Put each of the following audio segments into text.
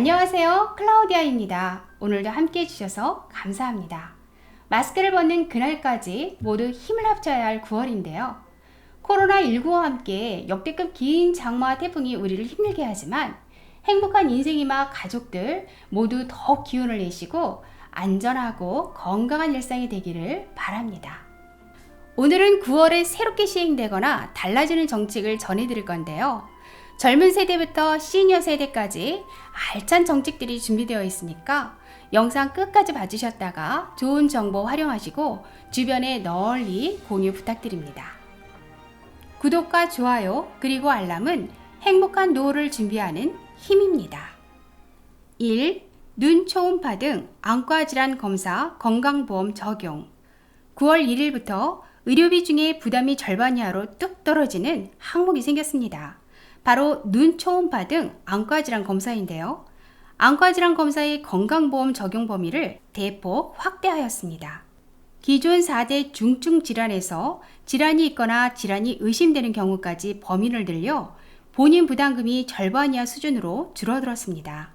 안녕하세요. 클라우디아입니다. 오늘도 함께 해주셔서 감사합니다. 마스크를 벗는 그날까지 모두 힘을 합쳐야 할 9월인데요. 코로나19와 함께 역대급 긴 장마와 태풍이 우리를 힘들게 하지만 행복한 인생이마 가족들 모두 더 기운을 내시고 안전하고 건강한 일상이 되기를 바랍니다. 오늘은 9월에 새롭게 시행되거나 달라지는 정책을 전해드릴 건데요. 젊은 세대부터 시니어 세대까지 알찬 정책들이 준비되어 있으니까 영상 끝까지 봐주셨다가 좋은 정보 활용하시고 주변에 널리 공유 부탁드립니다. 구독과 좋아요 그리고 알람은 행복한 노후를 준비하는 힘입니다. 1. 눈 초음파 등 안과질환 검사 건강보험 적용. 9월 1일부터 의료비 중에 부담이 절반 이하로 뚝 떨어지는 항목이 생겼습니다. 바로 눈 초음파 등 안과질환 검사인데요. 안과질환 검사의 건강보험 적용 범위를 대폭 확대하였습니다. 기존 4대 중증 질환에서 질환이 있거나 질환이 의심되는 경우까지 범위를 늘려 본인 부담금이 절반 이하 수준으로 줄어들었습니다.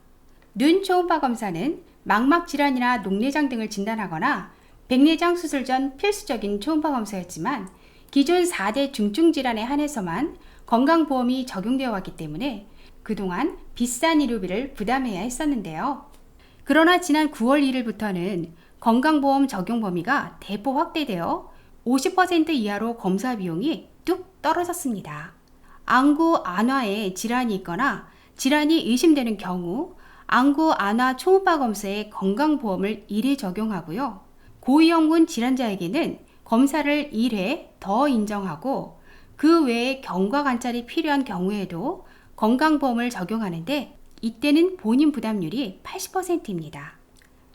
눈 초음파 검사는 망막 질환이나 녹내장 등을 진단하거나 백내장 수술 전 필수적인 초음파 검사였지만 기존 4대 중증 질환에 한해서만 건강보험이 적용되어 왔기 때문에 그동안 비싼 의료비를 부담해야 했었는데요. 그러나 지난 9월 1일부터는 건강보험 적용 범위가 대폭 확대되어 50% 이하로 검사 비용이 뚝 떨어졌습니다. 안구 안화에 질환이 있거나 질환이 의심되는 경우 안구 안화 초음파 검사에 건강보험을 1회 적용하고요. 고위험군 질환자에게는 검사를 1회 더 인정하고 그 외에 경과 관찰이 필요한 경우에도 건강보험을 적용하는데 이때는 본인 부담률이 80%입니다.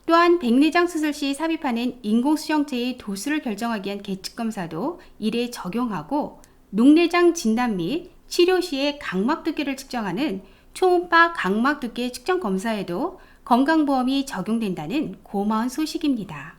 또한 백내장 수술 시 삽입하는 인공수정체의 도수를 결정하기 위한 계측검사도 1회 적용하고 녹내장 진단 및 치료 시에 각막 두께를 측정하는 초음파 각막 두께 측정 검사에도 건강보험이 적용된다는 고마운 소식입니다.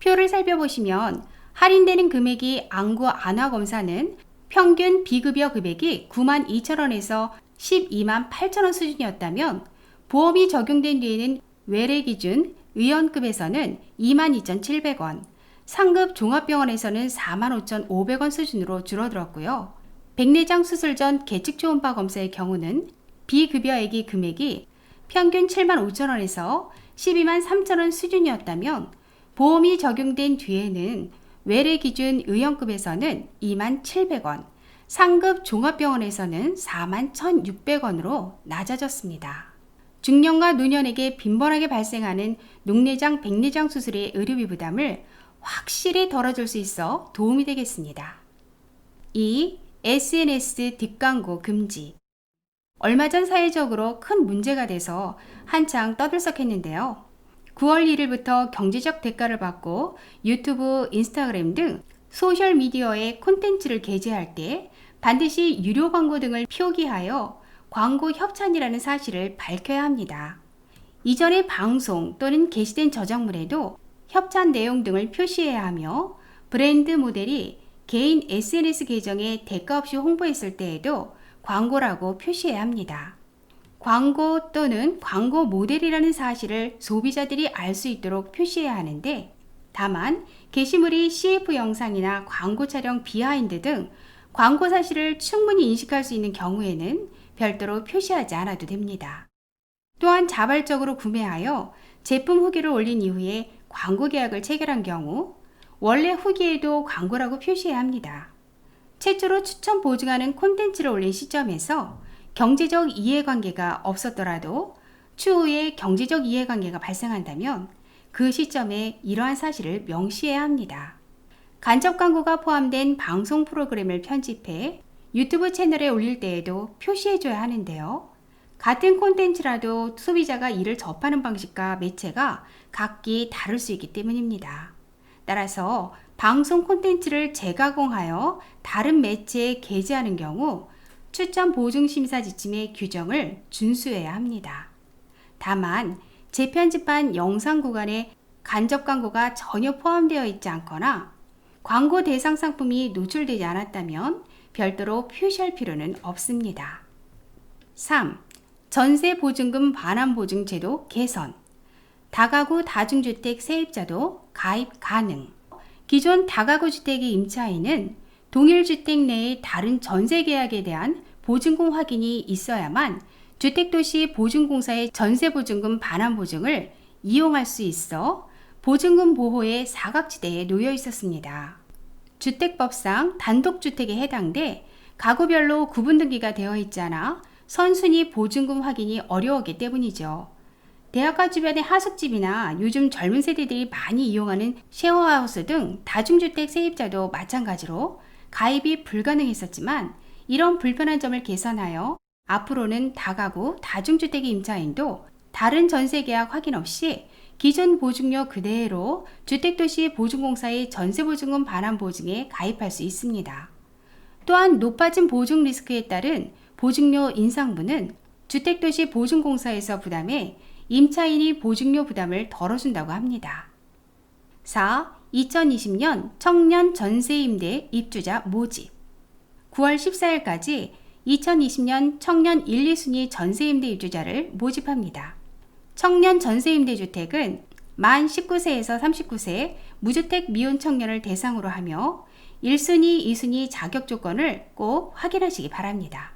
표를 살펴보시면 할인되는 금액이 안구 안화 검사는 평균 비급여 금액이 92,000원에서 128,000원 수준이었다면 보험이 적용된 뒤에는 외래 기준 의원급에서는 22,700원, 상급 종합병원에서는 45,500원 수준으로 줄어들었고요. 백내장 수술 전 계측 초음파 검사의 경우는 비급여액이 금액이 평균 75,000원에서 123,000원 수준이었다면 보험이 적용된 뒤에는 외래 기준 의원급에서는 21,700원, 상급 종합병원에서는 41,600원으로 낮아졌습니다. 중년과 노년에게 빈번하게 발생하는 녹내장, 백내장 수술의 의료비 부담을 확실히 덜어줄 수 있어 도움이 되겠습니다. 2. SNS 뒷광고 금지. 얼마 전 사회적으로 큰 문제가 돼서 한창 떠들썩했는데요. 9월 1일부터 경제적 대가를 받고 유튜브, 인스타그램 등 소셜미디어에 콘텐츠를 게재할 때 반드시 유료 광고 등을 표기하여 광고 협찬이라는 사실을 밝혀야 합니다. 이전의 방송 또는 게시된 저작물에도 협찬 내용 등을 표시해야 하며 브랜드 모델이 개인 SNS 계정에 대가 없이 홍보했을 때에도 광고라고 표시해야 합니다. 광고 또는 광고 모델이라는 사실을 소비자들이 알 수 있도록 표시해야 하는데 다만 게시물이 CF 영상이나 광고 촬영 비하인드 등 광고 사실을 충분히 인식할 수 있는 경우에는 별도로 표시하지 않아도 됩니다. 또한 자발적으로 구매하여 제품 후기를 올린 이후에 광고 계약을 체결한 경우 원래 후기에도 광고라고 표시해야 합니다. 최초로 추천 보증하는 콘텐츠를 올린 시점에서 경제적 이해관계가 없었더라도 추후에 경제적 이해관계가 발생한다면 그 시점에 이러한 사실을 명시해야 합니다. 간접 광고가 포함된 방송 프로그램을 편집해 유튜브 채널에 올릴 때에도 표시해줘야 하는데요. 같은 콘텐츠라도 소비자가 이를 접하는 방식과 매체가 각기 다를 수 있기 때문입니다. 따라서 방송 콘텐츠를 재가공하여 다른 매체에 게재하는 경우 추천 보증 심사 지침의 규정을 준수해야 합니다. 다만 재편집한 영상 구간에 간접 광고가 전혀 포함되어 있지 않거나 광고 대상 상품이 노출되지 않았다면 별도로 표시할 필요는 없습니다. 3. 전세보증금 반환보증 제도 개선, 다가구 다중주택 세입자도 가입 가능. 기존 다가구 주택의 임차인은 동일 주택 내의 다른 전세 계약에 대한 보증금 확인이 있어야만 주택도시 보증공사의 전세보증금 반환보증을 이용할 수 있어 보증금 보호의 사각지대에 놓여 있었습니다. 주택법상 단독주택에 해당돼 가구별로 구분등기가 되어 있지 않아 선순위 보증금 확인이 어려웠기 때문이죠. 대학가 주변의 하숙집이나 요즘 젊은 세대들이 많이 이용하는 쉐어하우스 등 다중주택 세입자도 마찬가지로 가입이 불가능했었지만 이런 불편한 점을 개선하여 앞으로는 다가구 다중주택의 임차인도 다른 전세계약 확인 없이 기존 보증료 그대로 주택도시 보증공사의 전세보증금 반환보증에 가입할 수 있습니다. 또한 높아진 보증 리스크에 따른 보증료 인상분은 주택도시 보증공사에서 부담해 임차인이 보증료 부담을 덜어준다고 합니다. 4. 2020년 청년 전세임대 입주자 모집. 9월 14일까지 2020년 청년 1, 2순위 전세임대 입주자를 모집합니다. 청년 전세임대주택은 만 19세에서 39세 무주택 미혼 청년을 대상으로 하며 1순위, 2순위 자격 조건을 꼭 확인하시기 바랍니다.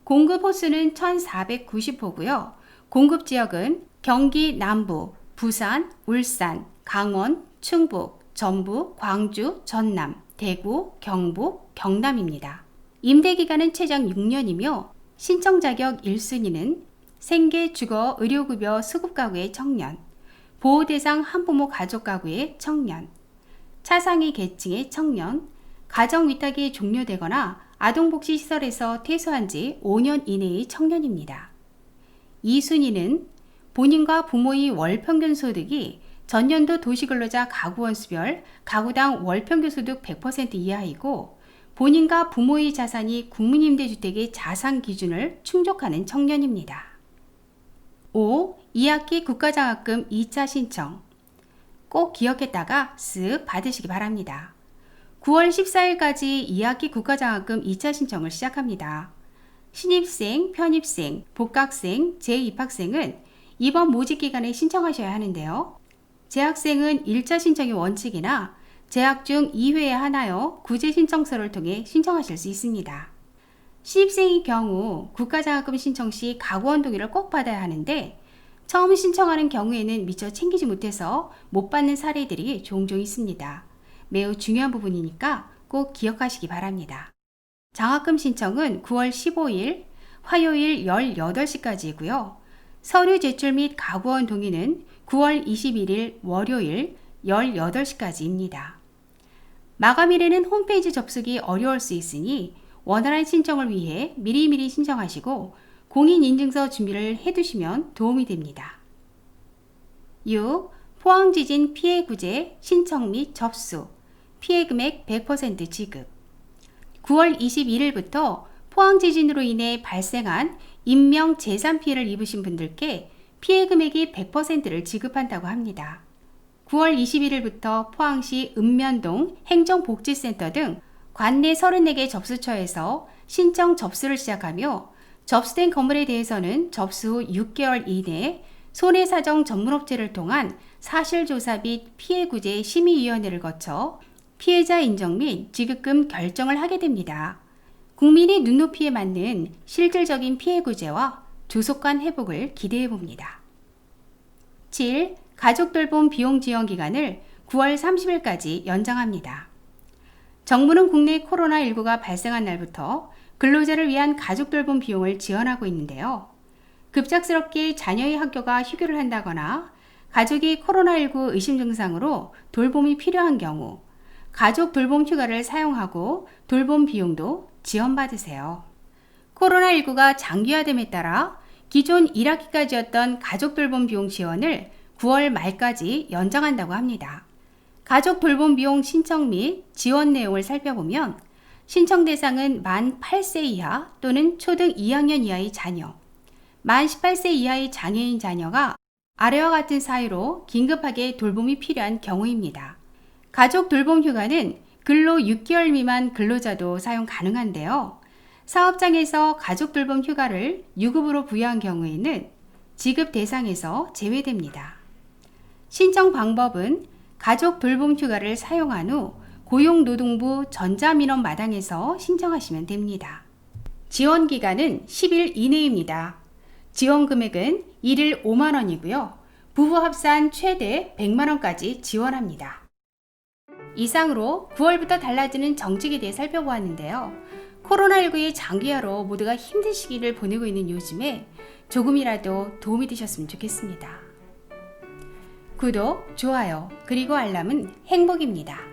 공급 호수는 1490호고요. 공급 지역은 경기 남부, 부산, 울산, 강원, 충북, 전북, 광주, 전남, 대구, 경북, 경남입니다. 임대 기간은 최장 6년이며 신청 자격 1순위는 생계, 주거, 의료급여 수급가구의 청년, 보호대상 한부모 가족가구의 청년, 차상위 계층의 청년, 가정위탁이 종료되거나 아동복지시설에서 퇴소한 지 5년 이내의 청년입니다. 2순위는 본인과 부모의 월평균 소득이 전년도 도시근로자 가구원수별 가구당 월평균 소득 100% 이하이고 본인과 부모의 자산이 국민임대주택의 자산 기준을 충족하는 청년입니다. 5. 2학기 국가장학금 2차 신청. 꼭 기억했다가 쓱 받으시기 바랍니다. 9월 14일까지 2학기 국가장학금 2차 신청을 시작합니다. 신입생, 편입생, 복학생, 재입학생은 이번 모집기간에 신청하셔야 하는데요. 재학생은 1차 신청이 원칙이나 재학 중 2회에 하나여 구제 신청서를 통해 신청하실 수 있습니다. 신입생의 경우 국가장학금 신청 시 가구원 동의를 꼭 받아야 하는데 처음 신청하는 경우에는 미처 챙기지 못해서 못 받는 사례들이 종종 있습니다. 매우 중요한 부분이니까 꼭 기억하시기 바랍니다. 장학금 신청은 9월 15일 화요일 18시까지이고요. 서류 제출 및 가구원 동의는 9월 21일 월요일 18시까지입니다. 마감일에는 홈페이지 접속이 어려울 수 있으니 원활한 신청을 위해 미리미리 신청하시고 공인인증서 준비를 해두시면 도움이 됩니다. 6. 포항지진 피해구제 신청 및 접수, 피해금액 100% 지급. 9월 21일부터 포항지진으로 인해 발생한 인명 재산 피해를 입으신 분들께 피해금액이 100%를 지급한다고 합니다. 9월 21일부터 포항시 읍면동 행정복지센터 등 관내 34개 접수처에서 신청 접수를 시작하며 접수된 건물에 대해서는 접수 후 6개월 이내에 손해사정 전문업체를 통한 사실조사 및 피해구제 심의위원회를 거쳐 피해자 인정 및 지급금 결정을 하게 됩니다. 국민의 눈높이에 맞는 실질적인 피해구제와 조속한 회복을 기대해봅니다. 7. 가족 돌봄 비용 지원 기간을 9월 30일까지 연장합니다. 정부는 국내 코로나19가 발생한 날부터 근로자를 위한 가족 돌봄 비용을 지원하고 있는데요. 급작스럽게 자녀의 학교가 휴교를 한다거나 가족이 코로나19 의심 증상으로 돌봄이 필요한 경우 가족 돌봄 휴가를 사용하고 돌봄 비용도 지원받으세요. 코로나19가 장기화됨에 따라 기존 1학기까지였던 가족 돌봄 비용 지원을 9월 말까지 연장한다고 합니다. 가족 돌봄 비용 신청 및 지원 내용을 살펴보면 신청 대상은 만 8세 이하 또는 초등 2학년 이하의 자녀, 만 18세 이하의 장애인 자녀가 아래와 같은 사유로 긴급하게 돌봄이 필요한 경우입니다. 가족 돌봄 휴가는 근로 6개월 미만 근로자도 사용 가능한데요. 사업장에서 가족 돌봄 휴가를 유급으로 부여한 경우에는 지급 대상에서 제외됩니다. 신청 방법은 가족 돌봄 휴가를 사용한 후 고용노동부 전자민원 마당에서 신청하시면 됩니다. 지원 기간은 10일 이내입니다. 지원 금액은 1일 5만 원이고요. 부부 합산 최대 100만 원까지 지원합니다. 이상으로 9월부터 달라지는 정책에 대해 살펴보았는데요. 코로나19의 장기화로 모두가 힘든 시기를 보내고 있는 요즘에 조금이라도 도움이 되셨으면 좋겠습니다. 구독, 좋아요, 그리고 알람은 행복입니다.